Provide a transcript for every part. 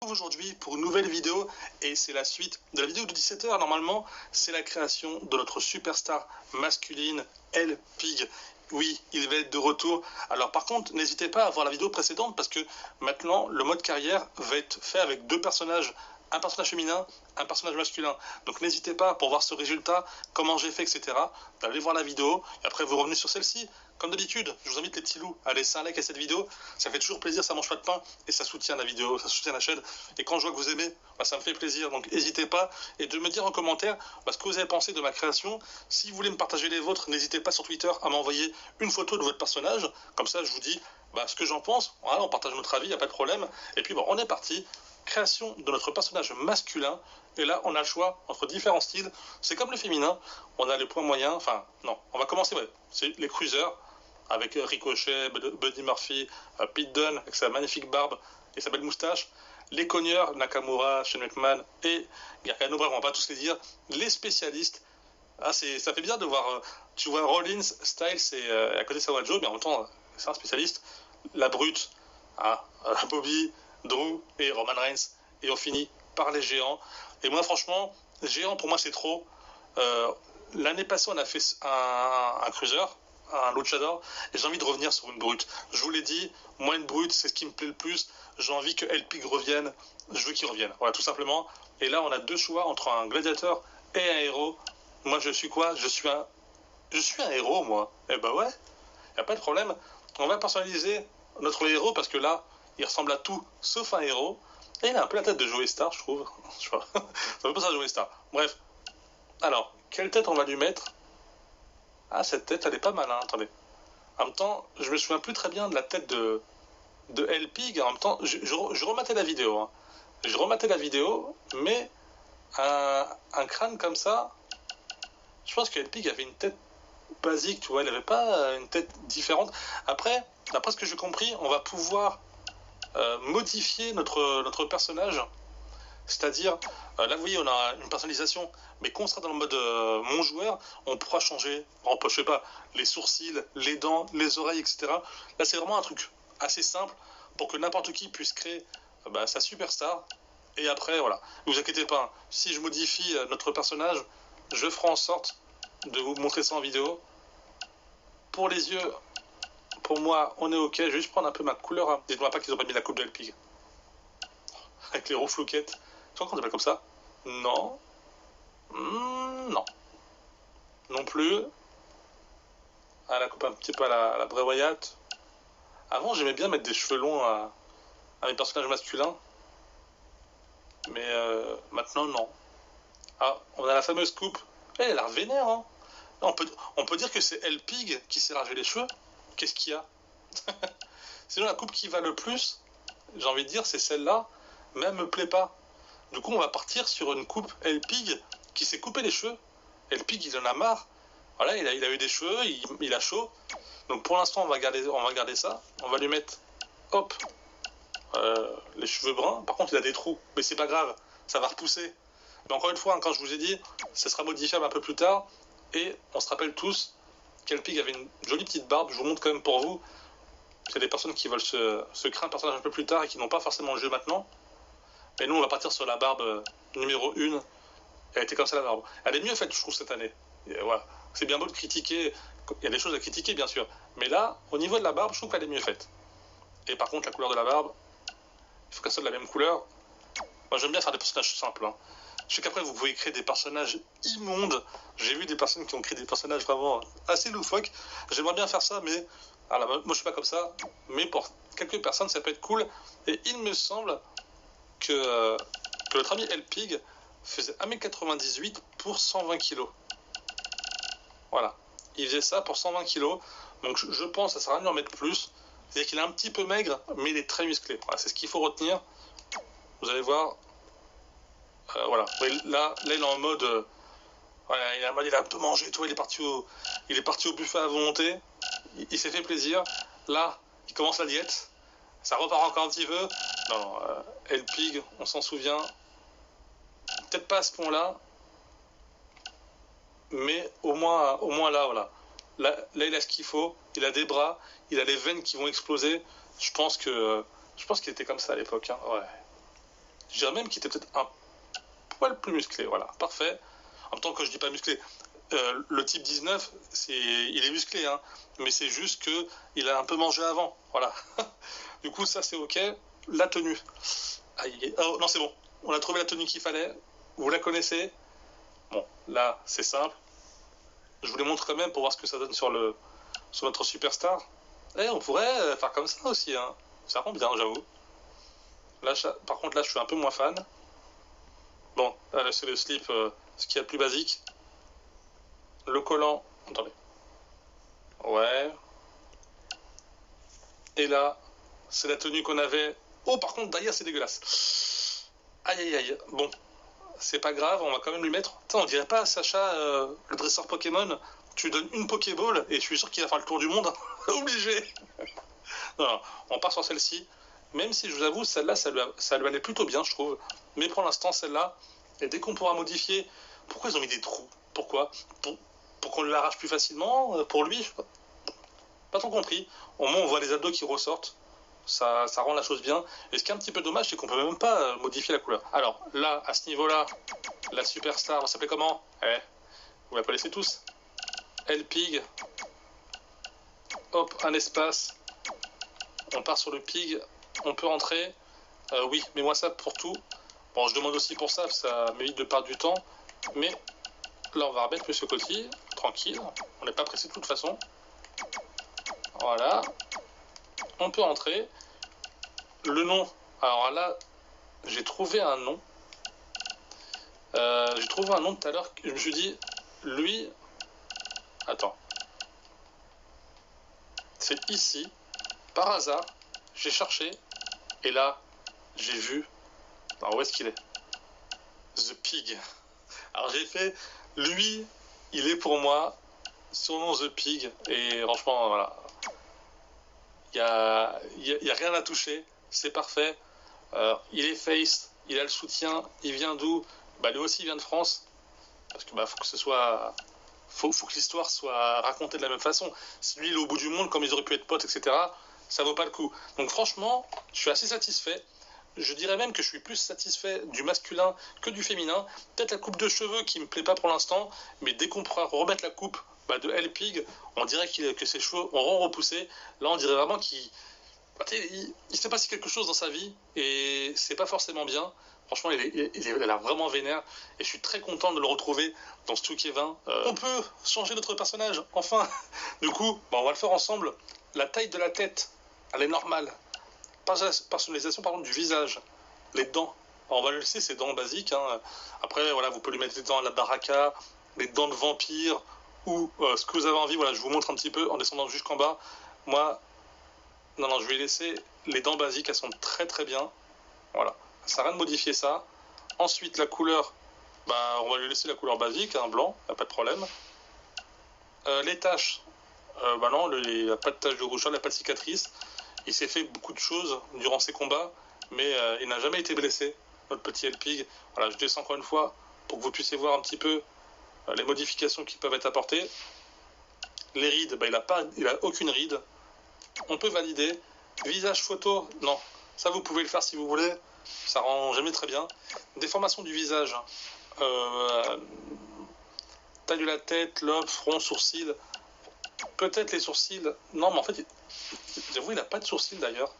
Aujourd'hui pour une nouvelle vidéo et c'est la suite de la vidéo de 17h. Normalement, c'est la création de notre superstar masculine, L-Pig. Oui, il va être de retour. Alors par contre, n'hésitez pas à voir la vidéo précédente parce que maintenant, le mode carrière va être fait avec deux personnages. Un personnage féminin, un personnage masculin. Donc n'hésitez pas, pour voir ce résultat, comment j'ai fait, etc., d'aller voir la vidéo, et après vous revenez sur celle-ci. Comme d'habitude, je vous invite les petits loups à laisser un like à cette vidéo, ça fait toujours plaisir, ça mange pas de pain, et ça soutient la vidéo, ça soutient la chaîne, et quand je vois que vous aimez, bah, ça me fait plaisir, donc n'hésitez pas, et de me dire en commentaire ce que vous avez pensé de ma création. Si vous voulez me partager les vôtres, n'hésitez pas sur Twitter à m'envoyer une photo de votre personnage, comme ça je vous dis ce que j'en pense, voilà, on partage notre avis, il n'y a pas de problème, et puis bon, on est parti. Création de notre personnage masculin, et là on a le choix entre différents styles. C'est comme le féminin, on a les points moyens, enfin non, on va commencer, c'est les cruisers avec Ricochet, Buddy Murphy, Pete Dunne avec sa magnifique barbe et sa belle moustache, les cogneurs, Nakamura, Shane McMahon et Gargano, bref on va pas tous les dire, les spécialistes. Ça fait bizarre de voir, tu vois Rollins, Styles et à côté Samoa Joe, mais en même temps c'est un spécialiste, la brute, Bobby, Drew et Roman Reigns, et on finit par les géants. Et moi franchement, géant pour moi c'est trop. L'année passée on a fait un cruiser, un luchador, et j'ai envie de revenir sur une brute. Je vous l'ai dit, moi une brute c'est ce qui me plaît le plus, j'ai envie que L-Pig revienne, je veux qu'il revienne, voilà tout simplement. Et là on a deux choix entre un gladiateur et un héros. Moi je suis quoi? Je suis un héros moi. Eh ben ouais, y a pas de problème. On va personnaliser notre héros parce que là il ressemble à tout sauf un héros. Et il a un peu la tête de Joey Star, je trouve. Je sais pas. Ça fait pas ça Joey Star. Bref. Alors, quelle tête on va lui mettre? Ah, cette tête, elle est pas mal, hein. Attendez. En même temps, je me souviens plus très bien de la tête de L-Pig. En même temps, je rematais la vidéo. Hein. Je rematais la vidéo, mais un crâne comme ça, je pense que L-Pig avait une tête basique, tu vois. Il avait pas une tête différente. Après, d'après ce que j'ai compris, on va pouvoir modifier notre personnage, c'est-à-dire là vous voyez on a une personnalisation, mais quand on sera dans le mode mon joueur, on pourra changer, je sais pas, les sourcils, les dents, les oreilles, etc. Là c'est vraiment un truc assez simple pour que n'importe qui puisse créer sa superstar. Et après voilà, ne vous inquiétez pas, hein, si je modifie notre personnage, je ferai en sorte de vous montrer ça en vidéo. Pour les yeux, pour moi, on est ok. Je vais juste prendre un peu ma couleur. Hein. Dites-moi pas qu'ils ont pas mis la coupe de L-Pig. Avec les rouflouquettes. Tu crois qu'on appelle comme ça? Non. Non. Non plus. Ah, la coupe un petit peu à la Bray Wyatt. Avant, j'aimais bien mettre des cheveux longs à mes personnages masculins. Mais maintenant, non. Ah, on a la fameuse coupe. Elle a l'air vénère, hein. On peut dire que c'est L-Pig qui s'est rangé les cheveux. Qu'est-ce qu'il y a? Sinon, la coupe qui va le plus, j'ai envie de dire, c'est celle-là, mais elle me plaît pas. Du coup, on va partir sur une coupe L-Pig qui s'est coupé les cheveux. L-Pig, il en a marre. Voilà, il a eu des cheveux, il a chaud. Donc pour l'instant, on va garder ça. On va lui mettre, hop, les cheveux bruns. Par contre, il a des trous, mais c'est pas grave, ça va repousser. Mais encore une fois, hein, quand je vous ai dit, ça sera modifiable un peu plus tard. Et on se rappelle tous qu'L-Pig avait une jolie petite barbe. Je vous montre quand même pour vous. C'est des personnes qui veulent se créer un personnage un peu plus tard et qui n'ont pas forcément le jeu maintenant. Et nous, on va partir sur la barbe numéro 1. Elle était comme ça, la barbe. Elle est mieux faite, je trouve, cette année. Et voilà. C'est bien beau de critiquer. Il y a des choses à critiquer, bien sûr. Mais là, au niveau de la barbe, je trouve qu'elle est mieux faite. Et par contre, la couleur de la barbe, il faut qu'elle soit de la même couleur. Moi, j'aime bien faire des personnages simples. Hein. Je sais qu'après, vous pouvez créer des personnages immondes. J'ai vu des personnes qui ont créé des personnages vraiment assez loufoques. J'aimerais bien faire ça, mais... Alors, moi, je suis pas comme ça. Mais pour quelques personnes, ça peut être cool. Et il me semble que notre ami L-Pig faisait 1m98 pour 120 kg. Voilà. Il faisait ça pour 120 kg. Donc je pense que ça sert à rien d'en mettre plus. C'est-à-dire qu'il est un petit peu maigre, mais il est très musclé. Voilà, c'est ce qu'il faut retenir. Vous allez voir. Voilà. Là, il est en mode... voilà, il a un peu mangé, tout. Il est parti au buffet à volonté. Il s'est fait plaisir. Là, il commence la diète. Ça repart encore un petit peu. Non, L-Pig, on s'en souvient. Peut-être pas à ce point-là. Mais au moins là, voilà. Là, il a ce qu'il faut. Il a des bras. Il a les veines qui vont exploser. Je pense qu'il était comme ça à l'époque. Hein. Ouais. Je dirais même qu'il était peut-être un poil plus musclé, voilà, parfait. En même temps, quand je dis pas musclé, le type 19, il est musclé, hein, mais c'est juste qu'il a un peu mangé avant, voilà. Du coup, ça c'est ok. La tenue. Aïe, oh, non, c'est bon. On a trouvé la tenue qu'il fallait. Vous la connaissez. Bon, là, c'est simple. Je vous les montre quand même pour voir ce que ça donne sur notre superstar. Eh, on pourrait faire comme ça aussi, hein. Ça rend bien, j'avoue. Là, par contre, là, je suis un peu moins fan. Bon, là, c'est le slip, ce qu'il y a de plus basique. Le collant, attendez. Ouais. Et là, c'est la tenue qu'on avait. Oh, par contre, derrière, c'est dégueulasse. Aïe, aïe, aïe. Bon, c'est pas grave, on va quand même lui mettre. Putain, on dirait pas à Sacha, le dresseur Pokémon, tu lui donnes une Pokéball et je suis sûr qu'il va faire le tour du monde. Obligé. Non, non, on part sur celle-ci. Même si je vous avoue, celle-là, ça lui allait plutôt bien, je trouve. Mais pour l'instant, celle-là, et dès qu'on pourra modifier, pourquoi ils ont mis des trous? Pourquoi? Pour qu'on l'arrache plus facilement? Pour lui? Pas trop compris. Au moins, on voit les abdos qui ressortent. Ça rend la chose bien. Et ce qui est un petit peu dommage, c'est qu'on peut même pas modifier la couleur. Alors là, à ce niveau-là, la superstar, elle s'appelait comment? Vous la connaissez tous. L-Pig. Hop, un espace. On part sur le Pig. On peut rentrer. Oui, mets-moi ça pour tout. Bon, je demande aussi pour ça, ça m'évite de perdre du temps. Mais là, on va remettre Monsieur Coty. Tranquille. On n'est pas pressé de toute façon. Voilà. On peut rentrer. Le nom. Alors là, j'ai trouvé un nom. J'ai trouvé un nom tout à l'heure. Je me suis dit, lui. Attends. C'est ici. Par hasard, j'ai cherché. Et là, j'ai vu. Alors où est-ce qu'il est? The Pig. Alors j'ai fait. Lui, il est pour moi. Surnom The Pig. Et franchement, voilà. Il y a rien à toucher. C'est parfait. Il est face. Il a le soutien. Il vient d'où? Bah lui aussi il vient de France. Parce que bah faut que ce soit. Faut que l'histoire soit racontée de la même façon. Si lui il est au bout du monde, comme ils auraient pu être potes, etc., ça vaut pas le coup. Donc franchement, je suis assez satisfait. Je dirais même que je suis plus satisfait du masculin que du féminin. Peut-être la coupe de cheveux qui me plaît pas pour l'instant, mais dès qu'on pourra remettre la coupe de L-Pig, on dirait que ses cheveux auront repoussé. Là, on dirait vraiment il s'est passé quelque chose dans sa vie et c'est pas forcément bien. Franchement, il a l'air vraiment vénère et je suis très content de le retrouver dans ce Kevin. On peut changer notre personnage, enfin. Du coup, on va le faire ensemble. La taille de la tête, elle est normale. Personnalisation par contre du visage, les dents. Alors, on va le laisser, c'est dents basiques. Hein. Après, voilà, vous pouvez lui mettre les dents à la baraka, les dents de vampire ou ce que vous avez envie. Voilà, je vous montre un petit peu en descendant jusqu'en bas. Moi, non, je vais laisser les dents basiques, elles sont très très bien. Voilà, ça n'a rien de modifier ça. Ensuite, la couleur, on va lui laisser la couleur basique, hein, blanc, y a pas de problème. Les taches, non, il n'y a pas de tache de rouge, il n'y a pas de cicatrice. Il s'est fait beaucoup de choses durant ses combats, mais il n'a jamais été blessé, notre petit L-Pig. Voilà, je descends encore une fois pour que vous puissiez voir un petit peu les modifications qui peuvent être apportées. Les rides, il a aucune ride. On peut valider. Visage photo, non. Ça, vous pouvez le faire si vous voulez. Ça rend jamais très bien. Déformation du visage. Taille de la tête, lobe, front, sourcils. Peut-être les sourcils. Non, mais en fait, j'avoue, il n'a pas de sourcils d'ailleurs.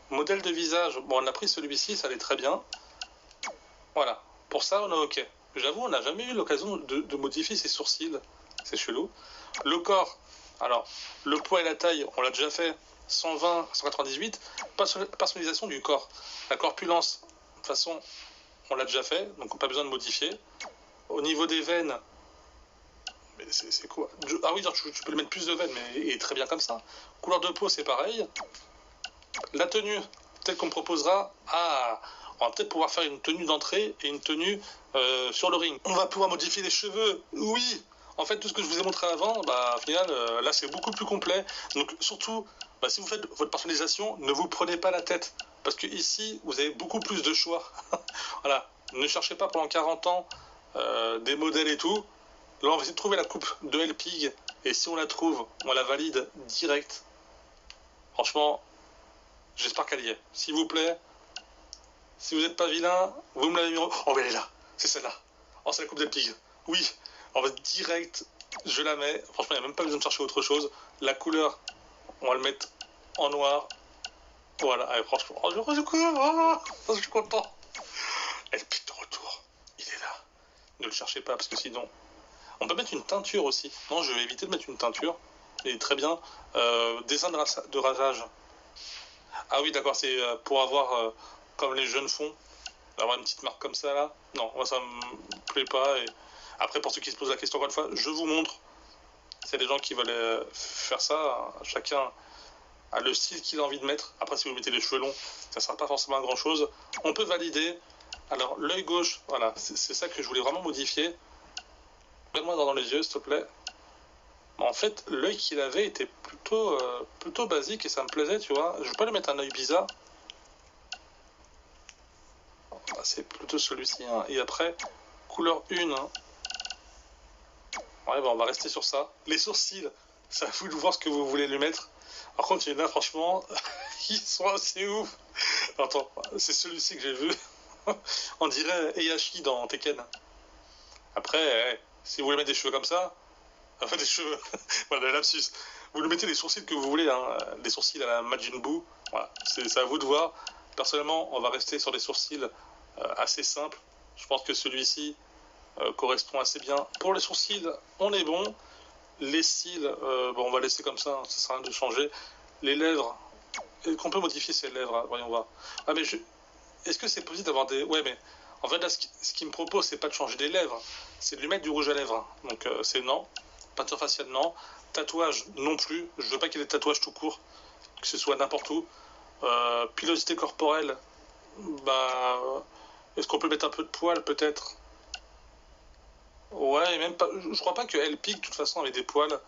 Modèle de visage. Bon, on a pris celui-ci, ça allait très bien. Voilà. Pour ça, on est OK. J'avoue, on n'a jamais eu l'occasion de modifier ses sourcils. C'est chelou. Le corps. Alors, le poids et la taille, on l'a déjà fait. 120, 198. Personnalisation du corps. La corpulence, de toute façon, on l'a déjà fait. Donc, pas besoin de modifier. Au niveau des veines, mais c'est quoi? Ah oui, tu peux le mettre plus de veines, mais il est très bien comme ça. Couleur de peau, c'est pareil. La tenue, peut-être qu'on me proposera. On va peut-être pouvoir faire une tenue d'entrée et une tenue sur le ring. On va pouvoir modifier les cheveux. Oui. En fait, tout ce que je vous ai montré avant, au final, là, c'est beaucoup plus complet. Donc, surtout, si vous faites votre personnalisation, ne vous prenez pas la tête. Parce que ici, vous avez beaucoup plus de choix. Voilà. Ne cherchez pas pendant 40 ans des modèles et tout. Là, on va essayer de trouver la coupe de L-Pig. Et si on la trouve, on la valide direct. Franchement, j'espère qu'elle y est. S'il vous plaît, Si vous n'êtes pas vilain, vous me l'avez mis en... Oh, mais elle est là. C'est celle-là. Oh, c'est la coupe des pigs. Oui. On va direct, je la mets. Franchement, il n'y a même pas besoin de chercher autre chose. La couleur, on va le mettre en noir. Voilà. Allez, franchement, oh, je suis content. Elle pique de retour. Il est là. Ne le cherchez pas, parce que sinon... On peut mettre une teinture aussi. Non, je vais éviter de mettre une teinture. Et très bien. Dessin de rasage. Ah oui, d'accord, c'est pour avoir, comme les jeunes font, avoir une petite marque comme ça, là. Non, moi, ça me plaît pas. Et... Après, pour ceux qui se posent la question, encore une fois, je vous montre. C'est des gens qui veulent faire ça. Chacun a le style qu'il a envie de mettre. Après, si vous mettez les cheveux longs, ça ne sera pas forcément grand-chose. On peut valider. Alors, l'œil gauche, voilà, c'est ça que je voulais vraiment modifier. Regarde-moi dans les yeux, s'il te plaît. En fait, l'œil qu'il avait était plutôt basique et ça me plaisait, tu vois. Je vais pas lui mettre un œil bizarre. C'est plutôt celui-ci. Hein. Et après, couleur 1. Hein. Ouais, bah on va rester sur ça. Les sourcils, c'est à vous de voir ce que vous voulez lui mettre. Par contre, il y en a, franchement, ils sont assez ouf. Attends, c'est celui-ci que j'ai vu. On dirait Heihachi dans Tekken. Après, si vous voulez mettre des cheveux comme ça, enfin des cheveux, voilà, lapsus. Vous lui mettez les sourcils que vous voulez, hein, des sourcils à la Majin Buu. Voilà, c'est à vous de voir. Personnellement, on va rester sur des sourcils assez simples. Je pense que celui-ci correspond assez bien. Pour les sourcils, on est bon. Les cils, bon, on va laisser comme ça, hein, ça sert à rien de changer. Les lèvres, qu'on peut modifier ces lèvres, hein, voyons voir. Ah, mais est-ce que c'est possible d'avoir des... Ouais, mais en fait, là, ce qu'il me propose, c'est pas de changer des lèvres, c'est de lui mettre du rouge à lèvres. Hein. Donc, c'est non. Peinture faciale, non. Tatouage, non plus. Je veux pas qu'il y ait des tatouages tout court, que ce soit n'importe où. Pilosité corporelle, bah... Est-ce qu'on peut mettre un peu de poils, peut-être? Ouais, et même pas... Je crois pas que elle pique, de toute façon, avec des poils.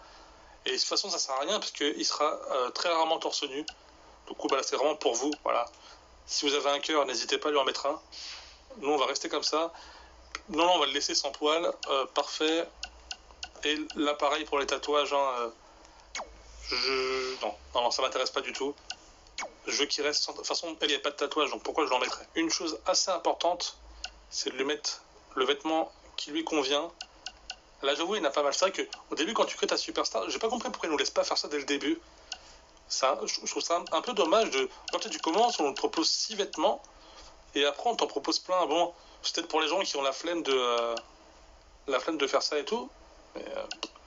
Et de toute façon, ça sert à rien, parce qu'il sera très rarement torse nu. Du coup, bah, c'est vraiment pour vous, voilà. Si vous avez un cœur, n'hésitez pas à lui en mettre un. Nous, on va rester comme ça. Non, on va le laisser sans poils. Parfait. Et là, pareil pour les tatouages. Hein, non, ça m'intéresse pas du tout. Je veux qu'il reste sans... De toute façon, elle, il n'y a pas de tatouage, donc pourquoi je l'en mettrais? Une chose assez importante, c'est de lui mettre le vêtement qui lui convient. Là, j'avoue, il n'a pas mal. C'est vrai qu'au début, quand tu crées ta superstar, j'ai pas compris pourquoi ils nous laissent pas faire ça dès le début. Ça, je trouve ça un peu dommage de... Quand tu commences, on te propose 6 vêtements, et après, on t'en propose plein. Bon, c'est peut-être pour les gens qui ont la flemme de faire ça et tout, mais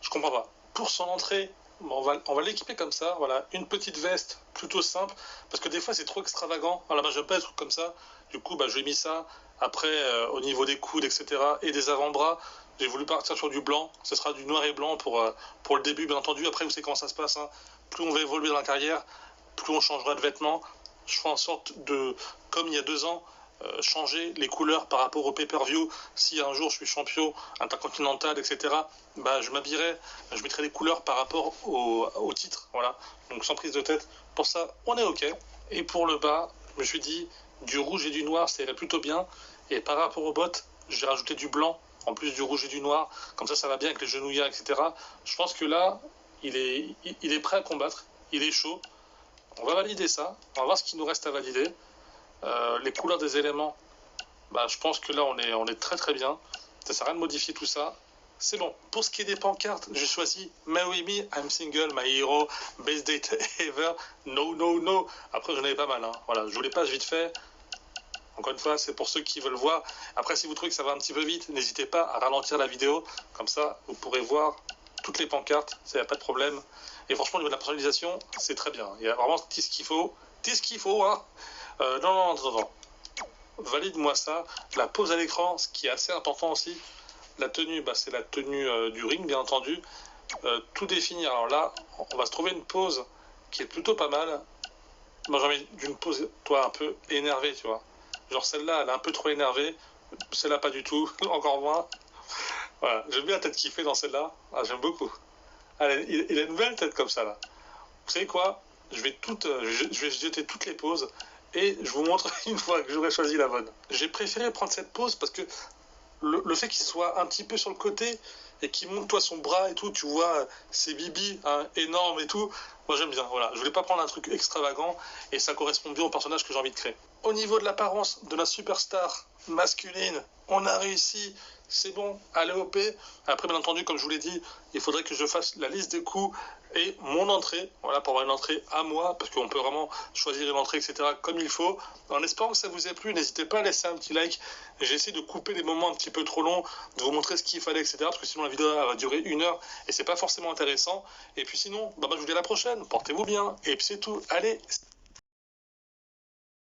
je comprends pas. Pour son entrée, bon, on va l'équiper comme ça, voilà, une petite veste plutôt simple, parce que des fois c'est trop extravagant. Alors bah, j'aime pas des trucs comme ça, du coup bah, je lui ai mis ça. Après, au niveau des coudes, etc., et des avant-bras, j'ai voulu partir sur du blanc. Ce sera du noir et blanc pour le début, bien entendu. Après, vous savez comment ça se passe, hein. Plus on va évoluer dans la carrière, plus on changera de vêtements. Je ferai en sorte de, comme il y a 2 ans, changer les couleurs par rapport au pay-per-view. Si un jour je suis champion intercontinental, etc., bah, je m'habillerai, je mettrai les couleurs par rapport au titre. Voilà. Donc sans prise de tête. Pour ça, on est OK. Et pour le bas, je me suis dit, du rouge et du noir, ça irait plutôt bien. Et par rapport aux bottes, j'ai rajouté du blanc, en plus du rouge et du noir. Comme ça va bien avec les genouillères, etc. Je pense que là, il est prêt à combattre. Il est chaud. On va valider ça. On va voir ce qu'il nous reste à valider. Les couleurs des éléments, bah, je pense que là on est très très bien. Ça sert à rien de modifier tout ça. C'est bon. Pour ce qui est des pancartes, j'ai choisi Marry Me, I'm Single, My Hero, Best Date Ever, No, No, No. Après j'en avais pas mal. Hein. Voilà, je vous les passe vite fait. Encore une fois, c'est pour ceux qui veulent voir. Après, si vous trouvez que ça va un petit peu vite, n'hésitez pas à ralentir la vidéo. Comme ça, vous pourrez voir toutes les pancartes. Ça n'y a pas de problème. Et franchement, au niveau de la personnalisation, c'est très bien. Il y a vraiment tout ce qu'il faut. Tout ce qu'il faut, hein. Non. Valide-moi ça. La pose à l'écran, ce qui est assez important aussi. La tenue, bah, c'est la tenue du ring, bien entendu. Tout définir. Alors là, on va se trouver une pose qui est plutôt pas mal. Moi, j'ai envie d'une pose, toi, un peu énervée, tu vois. Genre celle-là, elle est un peu trop énervée. Celle-là, pas du tout. Encore moins. Voilà. J'aime bien la tête qu'il fait dans celle-là. Ah, j'aime beaucoup. Allez, il a une belle tête comme ça, là. Vous savez quoi? Je vais jeter toutes les poses et je vous montre une fois que j'aurai choisi la bonne. J'ai préféré prendre cette pose parce que le fait qu'il soit un petit peu sur le côté et qu'il monte toi son bras et tout, tu vois ses bibis hein, énormes et tout, Moi j'aime bien, voilà. Je voulais pas prendre un truc extravagant et ça correspond bien au personnage que j'ai envie de créer. Au niveau de l'apparence de la superstar masculine, on a réussi, c'est bon, allez au P. Après, bien entendu, comme je vous l'ai dit, il faudrait que je fasse la liste des coûts et mon entrée, voilà, pour avoir une entrée à moi, parce qu'on peut vraiment choisir une entrée, etc., comme il faut. En espérant que ça vous ait plu, n'hésitez pas à laisser un petit like. J'ai essayé de couper les moments un petit peu trop longs, de vous montrer ce qu'il fallait, etc., parce que sinon la vidéo va durer 1 heure et c'est pas forcément intéressant. Et puis sinon, bah, moi je vous dis à la prochaine, portez-vous bien, et puis c'est tout. Allez,